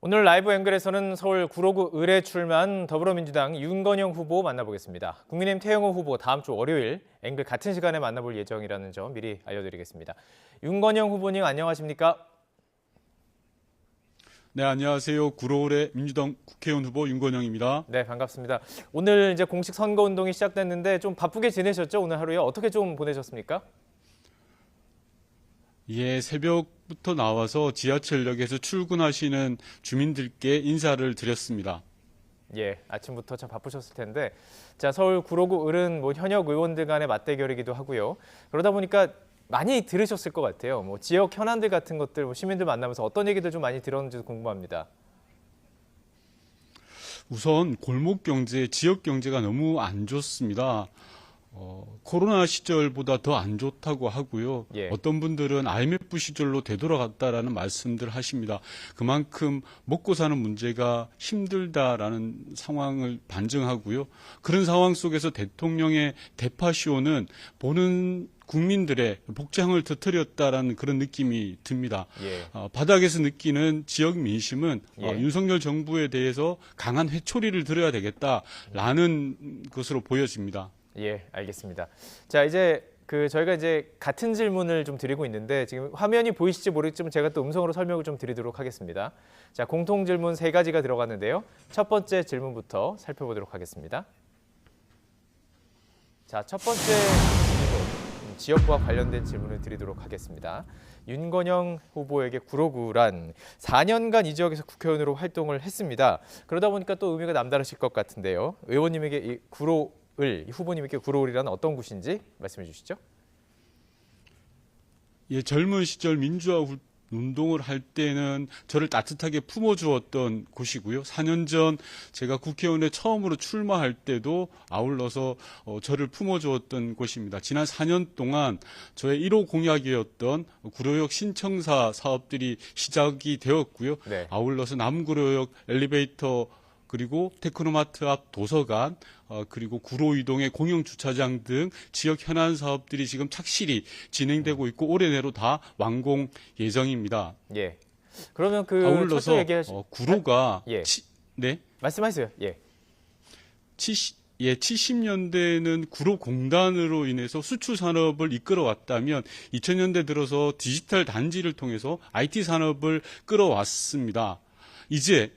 오늘 라이브 앵글에서는 서울 구로구 을에 출마한 더불어민주당 윤건영 후보 만나보겠습니다. 국민의힘 태영호 후보 다음 주 월요일 앵글 같은 시간에 만나볼 예정이라는 점 미리 알려드리겠습니다. 윤건영 후보님 안녕하십니까? 네, 안녕하세요. 구로을의 민주당 국회의원 후보 윤건영입니다. 네, 반갑습니다. 오늘 이제 공식 선거운동이 시작됐는데 좀 바쁘게 지내셨죠? 오늘 하루에 어떻게 좀 보내셨습니까? 예, 새벽부터 나와서 지하철역에서 출근하시는 주민들께 인사를 드렸습니다. 예, 아침부터 참 바쁘셨을 텐데, 자, 서울 구로구 을은 현역 의원들 간의 맞대결이기도 하고요. 그러다 보니까 많이 들으셨을 것 같아요. 지역 현안들 같은 것들, 시민들 만나면서 어떤 얘기들 좀 많이 들었는지도 궁금합니다. 우선 골목 경제, 지역 경제가 너무 안 좋습니다. 코로나 시절보다 더 안 좋다고 하고요. 예. 어떤 분들은 IMF 시절로 되돌아갔다라는 말씀들 하십니다. 그만큼 먹고 사는 문제가 힘들다라는 상황을 반증하고요. 그런 상황 속에서 대통령의 대파쇼는 보는 국민들의 복장을 터뜨렸다라는 그런 느낌이 듭니다. 예. 바닥에서 느끼는 지역 민심은 예. 윤석열 정부에 대해서 강한 회초리를 들어야 되겠다라는 것으로 보여집니다. 예, 알겠습니다. 자, 이제 저희가 이제 같은 질문을 좀 드리고 있는데 지금 화면이 보이실지 모르겠지만 제가 또 음성으로 설명을 좀 드리도록 하겠습니다. 자, 공통 질문 3가지가 들어갔는데요. 첫 번째 질문부터 살펴보도록 하겠습니다. 자, 첫 번째 질문, 지역과 관련된 질문을 드리도록 하겠습니다. 윤건영 후보에게 구로구란 4년간 이 지역에서 국회의원으로 활동을 했습니다. 그러다 보니까 또 의미가 남다르실 것 같은데요. 의원님에게 이 후보님에게 구로을이란 어떤 곳인지 말씀해 주시죠. 예, 젊은 시절 민주화 운동을 할 때는 저를 따뜻하게 품어주었던 곳이고요. 4년 전 제가 국회의원에 처음으로 출마할 때도 아울러서 저를 품어주었던 곳입니다. 지난 4년 동안 저의 1호 공약이었던 구로역 신청사 사업들이 시작이 되었고요. 네. 아울러서 남구로역 엘리베이터 그리고 테크노마트 앞 도서관, 그리고 구로 이동의 공영주차장 등 지역 현안 사업들이 지금 착실히 진행되고 있고 올해 내로 다 완공 예정입니다. 예. 그러면 아울러서 구로가 예. 네. 말씀하세요. 예. 70년대에는 구로공단으로 인해서 수출 산업을 이끌어왔다면 2000년대 들어서 디지털 단지를 통해서 IT 산업을 끌어왔습니다. 이제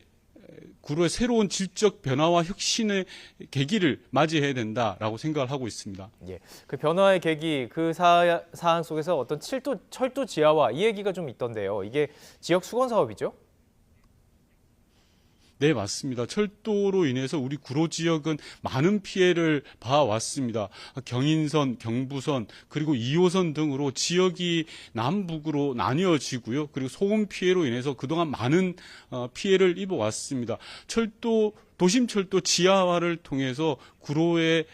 구로의 새로운 질적 변화와 혁신의 계기를 맞이해야 된다라고 생각을 하고 있습니다. 예. 그 변화의 계기, 그 사안 속에서 어떤 철도 지하화 이 얘기가 좀 있던데요. 이게 지역 수건 사업이죠? 네, 맞습니다. 철도로 인해서 우리 구로 지역은 많은 피해를 봐왔습니다. 경인선, 경부선, 그리고 2호선 등으로 지역이 남북으로 나뉘어지고요. 그리고 소음 피해로 인해서 그동안 많은 피해를 입어왔습니다. 도심철도 지하화를 통해서 구로의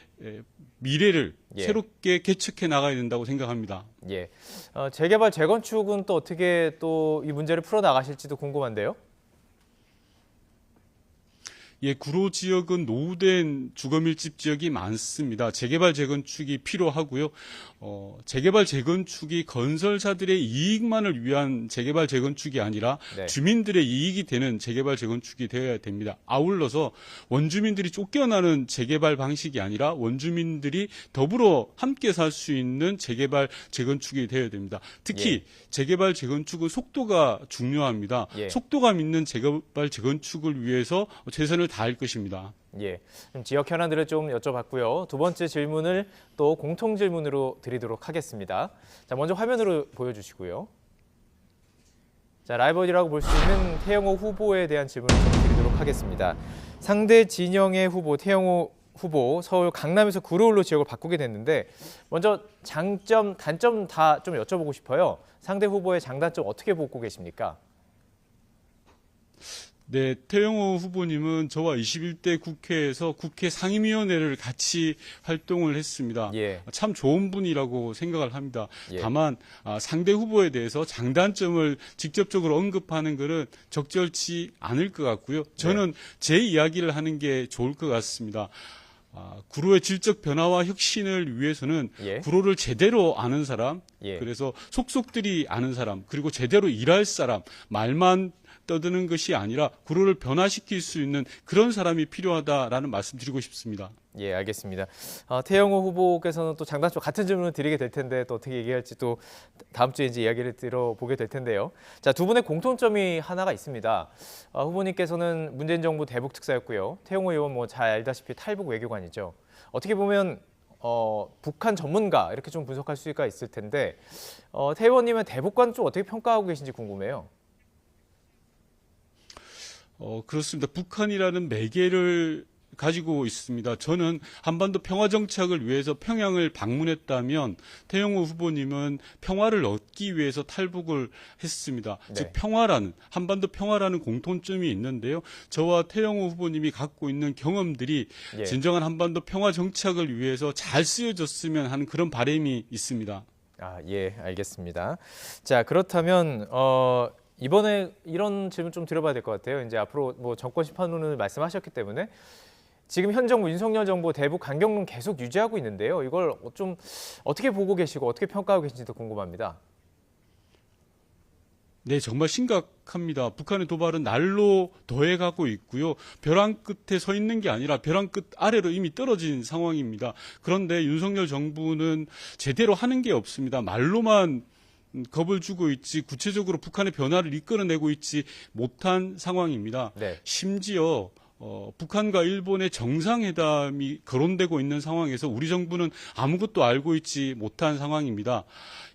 미래를 새롭게 개척해 나가야 된다고 생각합니다. 예. 재개발, 재건축은 또 어떻게 또 이 문제를 풀어 나가실지도 궁금한데요. 예, 구로 지역은 노후된 주거밀집 지역이 많습니다. 재개발, 재건축이 필요하고요. 재개발, 재건축이 건설사들의 이익만을 위한 재개발, 재건축이 아니라 네. 주민들의 이익이 되는 재개발, 재건축이 되어야 됩니다. 아울러서 원주민들이 쫓겨나는 재개발 방식이 아니라 원주민들이 더불어 함께 살 수 있는 재개발, 재건축이 되어야 됩니다. 특히 재개발, 재건축은 속도가 중요합니다. 속도감 있는 재개발, 재건축을 위해서 최선을 다할 것입니다. 예, 지역 현안들을 좀 여쭤봤고요. 두 번째 질문을 또 공통 질문으로 드리도록 하겠습니다. 자, 먼저 화면으로 보여주시고요. 자, 라이벌이라고 볼 수 있는 태영호 후보에 대한 질문을 좀 드리도록 하겠습니다. 상대 진영의 후보 태영호 후보 서울 강남에서 구로을로 지역을 바꾸게 됐는데 먼저 장점, 단점 다 좀 여쭤보고 싶어요. 상대 후보의 장단점 어떻게 보고 계십니까? 네, 태영호 후보님은 저와 21대 국회에서 국회 상임위원회를 같이 활동을 했습니다. 예. 참 좋은 분이라고 생각을 합니다. 예. 다만 상대 후보에 대해서 장단점을 직접적으로 언급하는 것은 적절치 않을 것 같고요. 저는 제 이야기를 하는 게 좋을 것 같습니다. 구로의 질적 변화와 혁신을 위해서는 구로를 제대로 아는 사람, 그래서 속속들이 아는 사람, 그리고 제대로 일할 사람, 말만 떠드는 것이 아니라 구로를 변화시킬 수 있는 그런 사람이 필요하다라는 말씀드리고 싶습니다. 예, 알겠습니다. 태영호 후보께서는 또 장단점 같은 질문을 드리게 될 텐데 또 어떻게 얘기할지 또 다음 주에 이제 이야기를 들어보게 될 텐데요. 자, 두 분의 공통점이 하나가 있습니다. 후보님께서는 문재인 정부 대북 특사였고요. 태영호 의원 뭐 잘 알다시피 탈북 외교관이죠. 어떻게 보면 북한 전문가 이렇게 좀 분석할 수가 있을 텐데 태 의원님은 대북관 좀 어떻게 평가하고 계신지 궁금해요. 그렇습니다. 북한이라는 매개를 가지고 있습니다. 저는 한반도 평화 정착을 위해서 평양을 방문했다면 태영호 후보님은 평화를 얻기 위해서 탈북을 했습니다. 네. 즉 한반도 평화라는 공통점이 있는데요. 저와 태영호 후보님이 갖고 있는 경험들이 예. 진정한 한반도 평화 정착을 위해서 잘 쓰여졌으면 하는 그런 바람이 있습니다. 예, 알겠습니다. 자, 그렇다면 이번에 이런 질문 좀 드려봐야 될 것 같아요. 이제 앞으로 뭐 정권 심판론을 말씀하셨기 때문에 지금 현 정부 윤석열 정부 대북 강경론 계속 유지하고 있는데요. 이걸 좀 어떻게 보고 계시고 어떻게 평가하고 계신지도 궁금합니다. 네, 정말 심각합니다. 북한의 도발은 날로 더해가고 있고요. 벼랑 끝에 서 있는 게 아니라 벼랑 끝 아래로 이미 떨어진 상황입니다. 그런데 윤석열 정부는 제대로 하는 게 없습니다. 말로만 겁을 주고 있지 구체적으로 북한의 변화를 이끌어내고 있지 못한 상황입니다. 네. 심지어 북한과 일본의 정상회담이 거론되고 있는 상황에서 우리 정부는 아무것도 알고 있지 못한 상황입니다.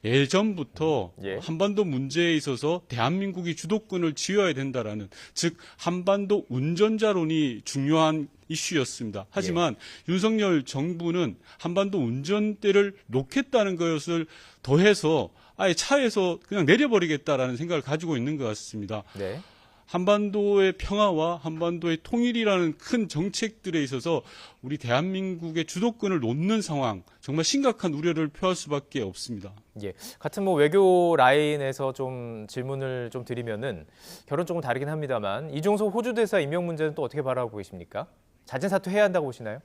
예전부터 예. 한반도 문제에 있어서 대한민국이 주도권을 쥐어야 된다라는, 즉 한반도 운전자론이 중요한 이슈였습니다. 하지만 윤석열 정부는 한반도 운전대를 놓겠다는 것을 더해서 아예 차에서 그냥 내려버리겠다라는 생각을 가지고 있는 것 같습니다. 네. 한반도의 평화와 한반도의 통일이라는 큰 정책들에 있어서 우리 대한민국의 주도권을 놓는 상황, 정말 심각한 우려를 표할 수밖에 없습니다. 예, 같은 뭐 외교 라인에서 좀 질문을 좀 드리면은 결은 조금 다르긴 합니다만 이종석 호주 대사 임명 문제는 또 어떻게 바라보고 계십니까? 자진 사퇴해야 한다고 보시나요?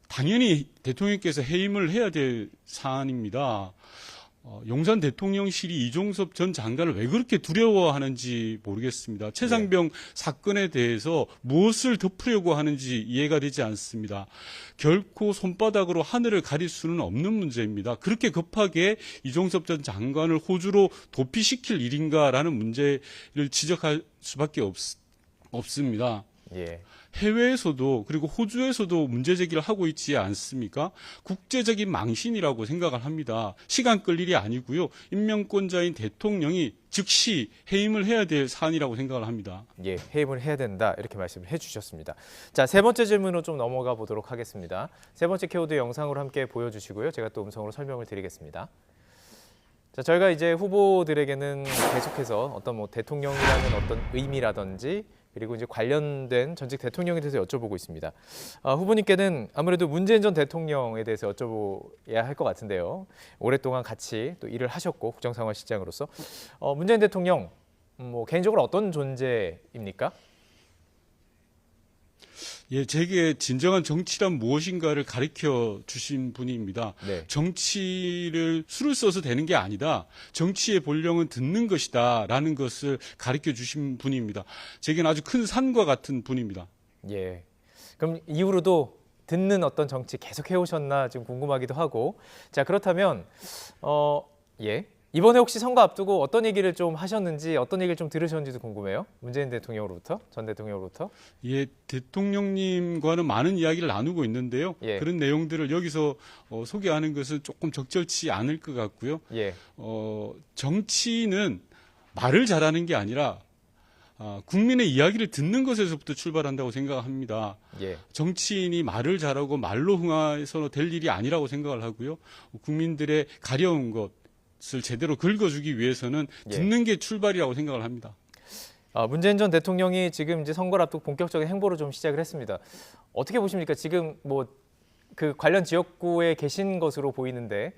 당연히 대통령께서 해임을 해야 될 사안입니다. 용산 대통령실이 이종섭 전 장관을 왜 그렇게 두려워하는지 모르겠습니다. 최상병 사건에 대해서 무엇을 덮으려고 하는지 이해가 되지 않습니다. 결코 손바닥으로 하늘을 가릴 수는 없는 문제입니다. 그렇게 급하게 이종섭 전 장관을 호주로 도피시킬 일인가라는 문제를 지적할 수밖에 없습니다. 예. 해외에서도 그리고 호주에서도 문제 제기를 하고 있지 않습니까? 국제적인 망신이라고 생각을 합니다. 시간 끌 일이 아니고요. 임명권자인 대통령이 즉시 해임을 해야 될 사안이라고 생각을 합니다. 예, 해임을 해야 된다 이렇게 말씀을 해주셨습니다. 자, 세 번째 질문으로 좀 넘어가 보도록 하겠습니다. 세 번째 키워드 영상으로 함께 보여주시고요. 제가 또 음성으로 설명을 드리겠습니다. 자, 저희가 이제 후보들에게는 계속해서 어떤 뭐 대통령이라는 어떤 의미라든지 그리고 이제 관련된 전직 대통령에 대해서 여쭤보고 있습니다. 후보님께는 아무래도 문재인 전 대통령에 대해서 여쭤봐야 할 것 같은데요. 오랫동안 같이 또 일을 하셨고 국정상황실장으로서 문재인 대통령 뭐 개인적으로 어떤 존재입니까? 예, 제게 진정한 정치란 무엇인가를 가르쳐 주신 분입니다. 네. 정치를 수를 써서 되는 게 아니다. 정치의 본령은 듣는 것이다라는 것을 가르쳐 주신 분입니다. 제게는 아주 큰 산과 같은 분입니다. 예. 그럼 이후로도 듣는 어떤 정치 계속 해오셨나 지금 궁금하기도 하고. 자, 그렇다면 예. 이번에 혹시 선거 앞두고 어떤 얘기를 좀 하셨는지 어떤 얘기를 좀 들으셨는지도 궁금해요. 문재인 대통령으로부터, 전 대통령으로부터. 예, 대통령님과는 많은 이야기를 나누고 있는데요. 예. 그런 내용들을 여기서 소개하는 것은 조금 적절치 않을 것 같고요. 예. 정치는 말을 잘하는 게 아니라 국민의 이야기를 듣는 것에서부터 출발한다고 생각합니다. 예. 정치인이 말을 잘하고 말로 흥해서 될 일이 아니라고 생각을 하고요. 국민들의 가려운 것을 제대로 긁어주기 위해서는 듣는 게 출발이라고 생각을 합니다. 문재인 전 대통령이 지금 이제 선거를 앞두고 본격적인 행보를 좀 시작을 했습니다. 어떻게 보십니까? 지금 뭐 그 관련 지역구에 계신 것으로 보이는데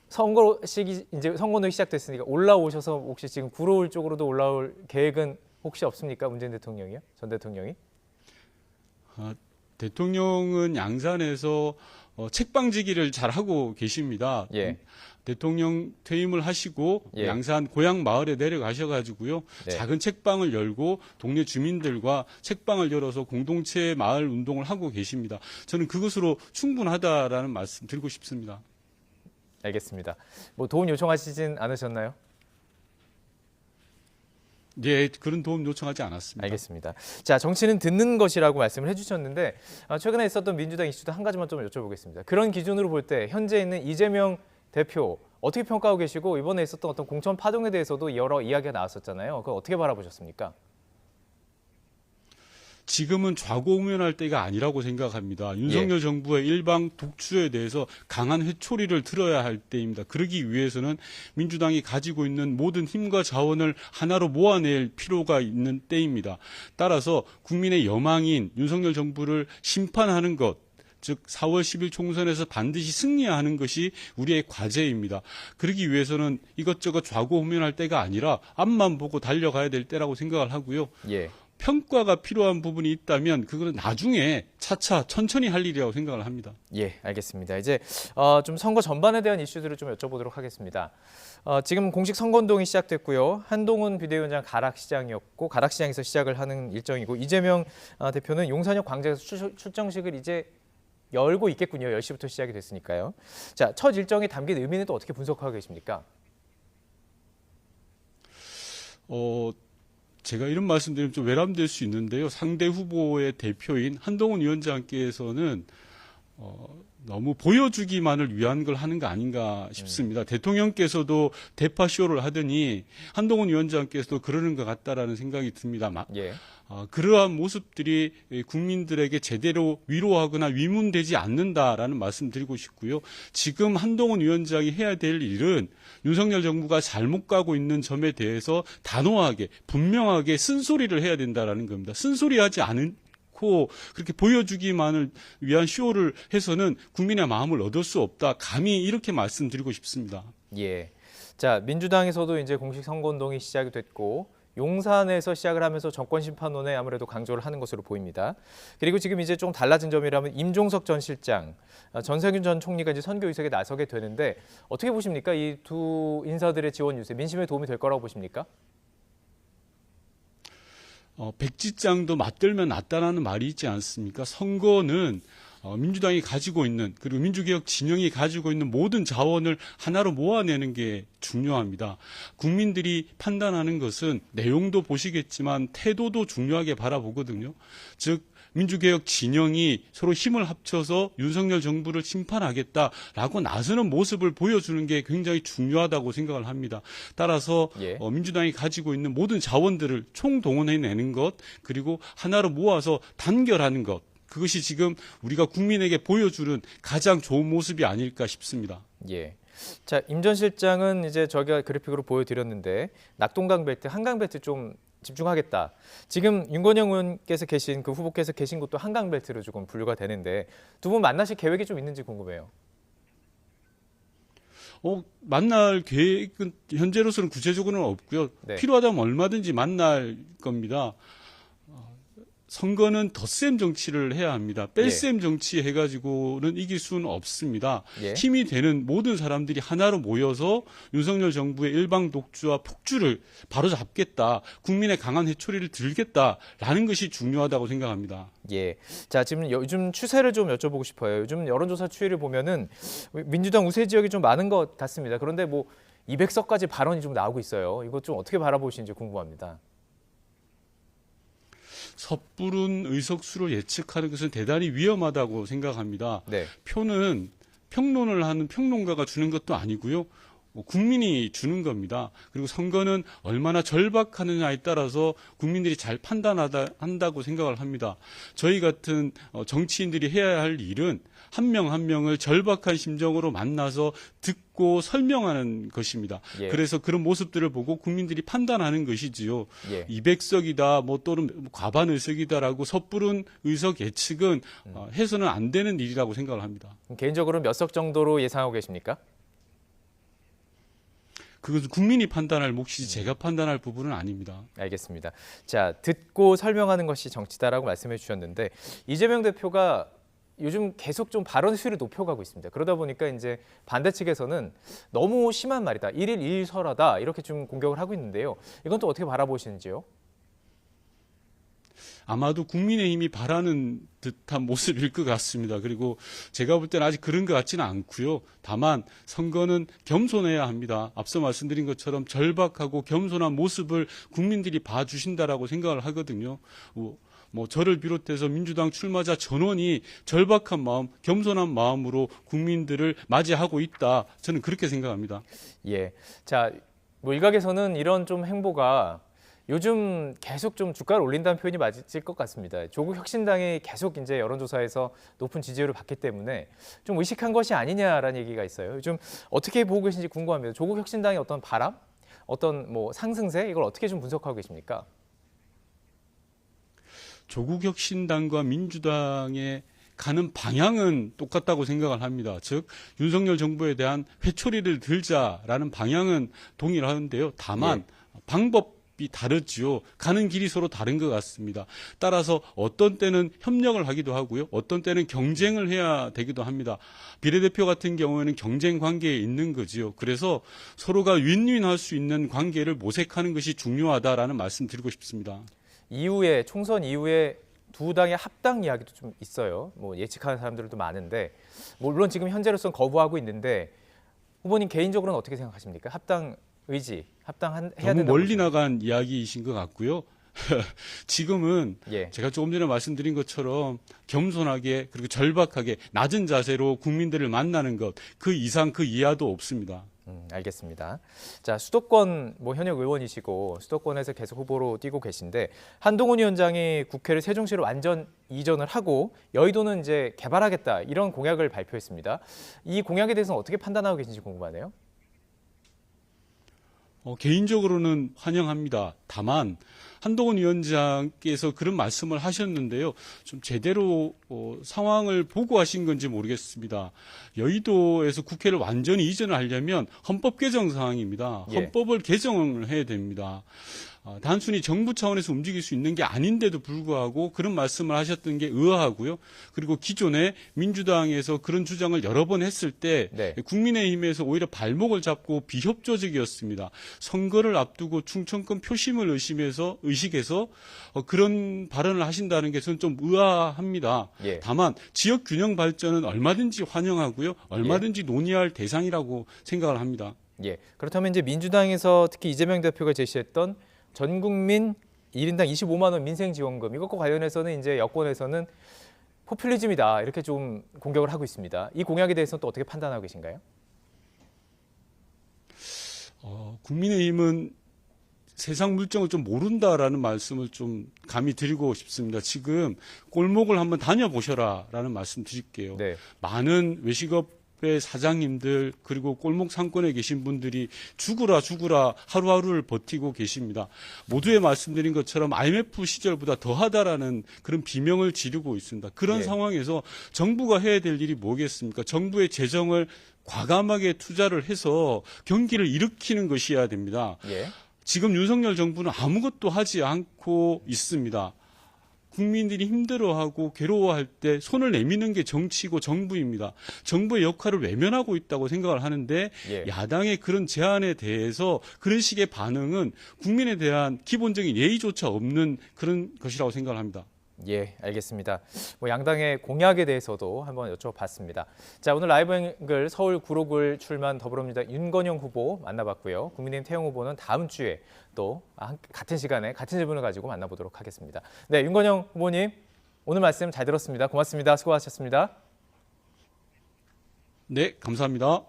선거식이 이제 선거는 시작됐으니까 올라오셔서 혹시 지금 구로울 쪽으로도 올라올 계획은 혹시 없습니까? 문재인 대통령이요? 전 대통령이? 대통령은 양산에서 책방지기를 잘 하고 계십니다. 예. 대통령 퇴임을 하시고 예. 양산 고향 마을에 내려가셔가지고요. 네. 작은 책방을 열고 동네 주민들과 책방을 열어서 공동체 마을 운동을 하고 계십니다. 저는 그것으로 충분하다라는 말씀 드리고 싶습니다. 알겠습니다. 뭐 도움 요청하시진 않으셨나요? 예, 그런 도움 요청하지 않았습니다. 알겠습니다. 자, 정치는 듣는 것이라고 말씀을 해주셨는데 최근에 있었던 민주당 이슈도 한 가지만 좀 여쭤보겠습니다. 그런 기준으로 볼 때 현재 있는 이재명 대표 어떻게 평가하고 계시고 이번에 있었던 어떤 공천 파동에 대해서도 여러 이야기가 나왔었잖아요. 그거 어떻게 바라보셨습니까? 지금은 좌고우면할 때가 아니라고 생각합니다. 윤석열 정부의 일방 독주에 대해서 강한 회초리를 들어야 할 때입니다. 그러기 위해서는 민주당이 가지고 있는 모든 힘과 자원을 하나로 모아낼 필요가 있는 때입니다. 따라서 국민의 여망인 윤석열 정부를 심판하는 것, 즉 4월 10일 총선에서 반드시 승리하는 것이 우리의 과제입니다. 그러기 위해서는 이것저것 좌고우면할 때가 아니라 앞만 보고 달려가야 될 때라고 생각을 하고요. 예. 평가가 필요한 부분이 있다면 그거는 나중에 차차 천천히 할 일이라고 생각을 합니다. 예, 알겠습니다. 이제 좀 선거 전반에 대한 이슈들을 좀 여쭤보도록 하겠습니다. 지금 공식 선거운동이 시작됐고요. 한동훈 비대위원장 가락시장이었고 가락시장에서 시작을 하는 일정이고 이재명 대표는 용산역 광장에서 출정식을 이제 열고 있겠군요. 10시부터 시작이 됐으니까요. 자, 첫 일정에 담긴 의미는 또 어떻게 분석하고 계십니까? 제가 이런 말씀드리면 좀 외람될 수 있는데요. 상대 후보의 대표인 한동훈 위원장께서는 너무 보여주기만을 위한 걸 하는 거 아닌가 싶습니다. 대통령께서도 대파쇼를 하더니 한동훈 위원장께서도 그러는 것 같다라는 생각이 듭니다. 예. 그러한 모습들이 국민들에게 제대로 위로하거나 위문되지 않는다라는 말씀 드리고 싶고요. 지금 한동훈 위원장이 해야 될 일은 윤석열 정부가 잘못 가고 있는 점에 대해서 단호하게 분명하게 쓴소리를 해야 된다라는 겁니다. 쓴소리하지 않고 그렇게 보여주기만을 위한 쇼를 해서는 국민의 마음을 얻을 수 없다. 감히 이렇게 말씀드리고 싶습니다. 예. 자, 민주당에서도 이제 공식 선거운동이 시작이 됐고 용산에서 시작을 하면서 정권심판론에 아무래도 강조를 하는 것으로 보입니다. 그리고 지금 이제 좀 달라진 점이라면 임종석 전 실장, 전세균 전 총리가 이제 선교 유색에 나서게 되는데 어떻게 보십니까? 이 두 인사들의 지원 유세, 민심에 도움이 될 거라고 보십니까? 백지장도 맞들면 낫다라는 말이 있지 않습니까? 선거는 민주당이 가지고 있는 그리고 민주개혁 진영이 가지고 있는 모든 자원을 하나로 모아내는 게 중요합니다. 국민들이 판단하는 것은 내용도 보시겠지만 태도도 중요하게 바라보거든요. 즉 민주개혁 진영이 서로 힘을 합쳐서 윤석열 정부를 심판하겠다라고 나서는 모습을 보여주는 게 굉장히 중요하다고 생각을 합니다. 따라서 예. 민주당이 가지고 있는 모든 자원들을 총동원해내는 것 그리고 하나로 모아서 단결하는 것 그것이 지금 우리가 국민에게 보여주는 가장 좋은 모습이 아닐까 싶습니다. 예. 자, 임 전 실장은 이제 저희가 그래픽으로 보여드렸는데 낙동강 벨트, 한강 벨트 좀 집중하겠다. 지금 윤건영 의원께서 계신 그 후보께서 계신 곳도 한강 벨트로 조금 분류가 되는데 두 분 만나실 계획이 좀 있는지 궁금해요. 만날 계획은 현재로서는 구체적으로는 없고요. 네. 필요하다면 얼마든지 만날 겁니다. 선거는 덧셈 정치를 해야 합니다. 뺄셈 정치 해가지고는 이길 수는 없습니다. 예. 힘이 되는 모든 사람들이 하나로 모여서 윤석열 정부의 일방 독주와 폭주를 바로잡겠다. 국민의 강한 회초리를 들겠다라는 것이 중요하다고 생각합니다. 예. 자, 지금 요즘 추세를 좀 여쭤보고 싶어요. 요즘 여론조사 추이를 보면은 민주당 우세 지역이 좀 많은 것 같습니다. 그런데 뭐 200석까지 발언이 좀 나오고 있어요. 이거 좀 어떻게 바라보시는지 궁금합니다. 섣부른 의석수로 예측하는 것은 대단히 위험하다고 생각합니다. 네. 표는 평론을 하는 평론가가 주는 것도 아니고요. 국민이 주는 겁니다. 그리고 선거는 얼마나 절박하느냐에 따라서 국민들이 잘 판단한다고 생각을 합니다. 저희 같은 정치인들이 해야 할 일은 한 명 한 명을 절박한 심정으로 만나서 듣고 설명하는 것입니다. 예. 그래서 그런 모습들을 보고 국민들이 판단하는 것이지요. 예. 200석이다, 또는 과반 의석이다라고 섣부른 의석 예측은 해서는 안 되는 일이라고 생각을 합니다. 개인적으로 몇 석 정도로 예상하고 계십니까? 그것은 국민이 판단할 몫이지 제가 판단할 부분은 아닙니다. 알겠습니다. 자, 듣고 설명하는 것이 정치다라고 말씀해 주셨는데 이재명 대표가 요즘 계속 좀 발언 수위를 높여가고 있습니다. 그러다 보니까 이제 반대 측에서는 너무 심한 말이다, 일일 일설하다 이렇게 좀 공격을 하고 있는데요. 이건 또 어떻게 바라보시는지요? 아마도 국민의힘이 바라는 듯한 모습일 것 같습니다. 그리고 제가 볼 때는 아직 그런 것 같지는 않고요. 다만 선거는 겸손해야 합니다. 앞서 말씀드린 것처럼 절박하고 겸손한 모습을 국민들이 봐주신다라고 생각을 하거든요. 뭐 저를 비롯해서 민주당 출마자 전원이 절박한 마음, 겸손한 마음으로 국민들을 맞이하고 있다. 저는 그렇게 생각합니다. 예. 자, 뭐 일각에서는 이런 좀 행보가 요즘 계속 좀 주가를 올린다는 표현이 맞을 것 같습니다. 조국 혁신당이 계속 이제 여론조사에서 높은 지지율을 받기 때문에 좀 의식한 것이 아니냐라는 얘기가 있어요. 요즘 어떻게 보고 계신지 궁금합니다. 조국 혁신당의 어떤 바람, 어떤 뭐 상승세 이걸 어떻게 좀 분석하고 계십니까? 조국 혁신당과 민주당의 가는 방향은 똑같다고 생각을 합니다. 즉 윤석열 정부에 대한 회초리를 들자라는 방향은 동일하는데요. 다만 방법이 다르지요. 가는 길이 서로 다른 것 같습니다. 따라서 어떤 때는 협력을 하기도 하고요. 어떤 때는 경쟁을 해야 되기도 합니다. 비례대표 같은 경우에는 경쟁 관계에 있는 거지요. 그래서 서로가 윈윈할 수 있는 관계를 모색하는 것이 중요하다라는 말씀 드리고 싶습니다. 이후에 총선 이후에 두 당의 합당 이야기도 좀 있어요. 뭐 예측하는 사람들도 많은데 물론 지금 현재로서는 거부하고 있는데 후보님 개인적으로는 어떻게 생각하십니까? 합당 의지, 합당해야 된다고 너무 멀리 보시나요? 나간 이야기이신 것 같고요. 지금은 예. 제가 조금 전에 말씀드린 것처럼 겸손하게 그리고 절박하게 낮은 자세로 국민들을 만나는 것, 그 이상 그 이하도 없습니다. 알겠습니다. 자, 수도권 뭐 현역 의원이시고 수도권에서 계속 후보로 뛰고 계신데 한동훈 위원장이 국회를 세종시로 완전 이전을 하고 여의도는 이제 개발하겠다 이런 공약을 발표했습니다. 이 공약에 대해서는 어떻게 판단하고 계신지 궁금하네요. 개인적으로는 환영합니다. 다만 한동훈 위원장께서 그런 말씀을 하셨는데요. 좀 제대로 상황을 보고 하신 건지 모르겠습니다. 여의도에서 국회를 완전히 이전을 하려면 헌법 개정 사항입니다. 예. 헌법을 개정을 해야 됩니다. 단순히 정부 차원에서 움직일 수 있는 게 아닌데도 불구하고 그런 말씀을 하셨던 게 의아하고요. 그리고 기존에 민주당에서 그런 주장을 여러 번 했을 때 네. 국민의힘에서 오히려 발목을 잡고 비협조적이었습니다. 선거를 앞두고 충청권 표심을 의식해서 그런 발언을 하신다는 게 저는 좀 의아합니다. 예. 다만 지역 균형 발전은 얼마든지 환영하고요. 얼마든지 논의할 대상이라고 생각을 합니다. 예. 그렇다면 이제 민주당에서 특히 이재명 대표가 제시했던 전 국민 1인당 25만 원 민생 지원금 이것과 관련해서는 이제 여권에서는 포퓰리즘이다 이렇게 좀 공격을 하고 있습니다. 이 공약에 대해서는 또 어떻게 판단하고 계신가요? 국민의힘은 세상 물정을 좀 모른다라는 말씀을 좀 감히 드리고 싶습니다. 지금 골목을 한번 다녀보셔라라는 말씀 드릴게요. 네. 많은 외식업의 사장님들 그리고 골목 상권에 계신 분들이 죽으라 하루하루를 버티고 계십니다. 모두에 말씀드린 것처럼 IMF 시절보다 더하다라는 그런 비명을 지르고 있습니다. 그런 예. 상황에서 정부가 해야 될 일이 뭐겠습니까? 정부의 재정을 과감하게 투자를 해서 경기를 일으키는 것이어야 됩니다. 예. 지금 윤석열 정부는 아무것도 하지 않고 있습니다. 국민들이 힘들어하고 괴로워할 때 손을 내미는 게 정치고 정부입니다. 정부의 역할을 외면하고 있다고 생각을 하는데 예. 야당의 그런 제안에 대해서 그런 식의 반응은 국민에 대한 기본적인 예의조차 없는 그런 것이라고 생각을 합니다. 예, 알겠습니다. 뭐 양당의 공약에 대해서도 한번 여쭤봤습니다. 자, 오늘 라이브 앵글 서울 구로구 출마한 더불어민주당 윤건영 후보 만나봤고요. 국민의힘 태영 후보는 다음 주에 또 같은 시간에 같은 질문을 가지고 만나보도록 하겠습니다. 네, 윤건영 후보님 오늘 말씀 잘 들었습니다. 고맙습니다. 수고하셨습니다. 네, 감사합니다.